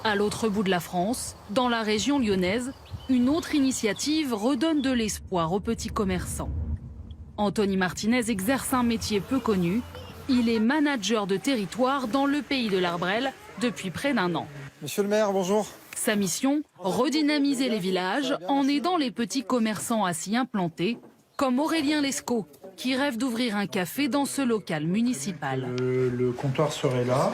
À l'autre bout de la France, dans la région lyonnaise, une autre initiative redonne de l'espoir aux petits commerçants. Anthony Martinez exerce un métier peu connu. Il est manager de territoire dans le pays de l'Arbrel depuis près d'1 an. Monsieur le maire, bonjour. Sa mission, redynamiser les villages en aidant les petits commerçants à s'y implanter, comme Aurélien Lescaut, qui rêve d'ouvrir un café dans ce local municipal. Le comptoir serait là.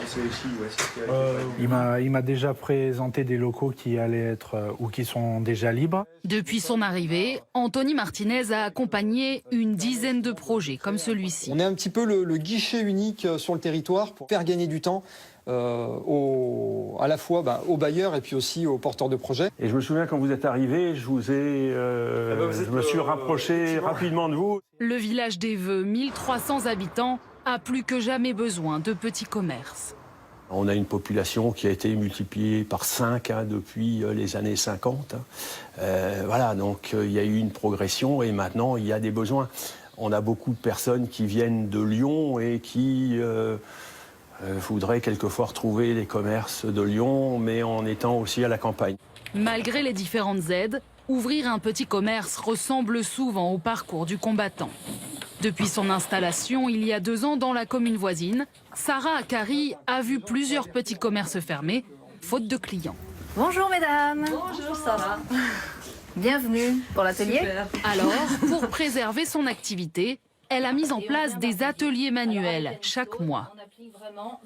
Il m'a déjà présenté des locaux qui allaient être ou qui sont déjà libres. Depuis son arrivée, Anthony Martinez a accompagné une dizaine de projets comme celui-ci. On est un petit peu le guichet unique sur le territoire pour faire gagner du temps à la fois aux bailleurs et puis aussi aux porteurs de projets. Et je me souviens quand vous êtes arrivé, je me suis rapproché rapidement de vous. Le village des Veux, 1300 habitants, a plus que jamais besoin de petits commerces. On a une population qui a été multipliée par 5 depuis les années 50. Voilà, donc il y a eu une progression et maintenant il y a des besoins. On a beaucoup de personnes qui viennent de Lyon et qui voudraient quelquefois retrouver les commerces de Lyon, mais en étant aussi à la campagne. Malgré les différentes aides, ouvrir un petit commerce ressemble souvent au parcours du combattant. Depuis son installation il y a 2 ans dans la commune voisine, Sarah Akari a vu plusieurs petits commerces fermés, faute de clients. Bonjour mesdames. Bonjour Sarah. Bienvenue pour l'atelier. Alors, pour préserver son activité, elle a mis en place des ateliers manuels chaque mois.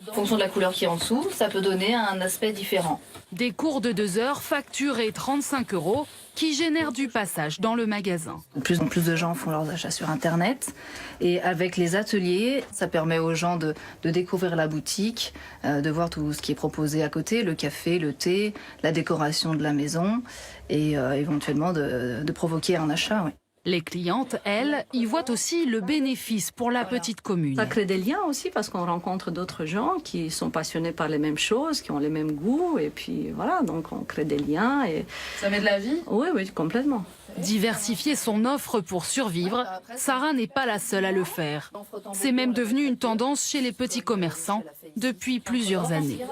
En fonction de la couleur qui est en dessous, ça peut donner un aspect différent. Des cours de 2 heures facturés 35 € qui génèrent du passage dans le magasin. De plus en plus de gens font leurs achats sur Internet. Et avec les ateliers, ça permet aux gens de découvrir la boutique, de voir tout ce qui est proposé à côté, le café, le thé, la décoration de la maison et éventuellement de provoquer un achat. Oui. Les clientes, elles, y voient aussi le bénéfice pour la petite commune. Ça crée des liens aussi parce qu'on rencontre d'autres gens qui sont passionnés par les mêmes choses, qui ont les mêmes goûts et puis voilà, donc on crée des liens. Et... Ça met de la vie ? Oui, oui, complètement. Diversifier son offre pour survivre, Sarah n'est pas la seule à le faire. C'est même devenu une tendance chez les petits commerçants depuis plusieurs années.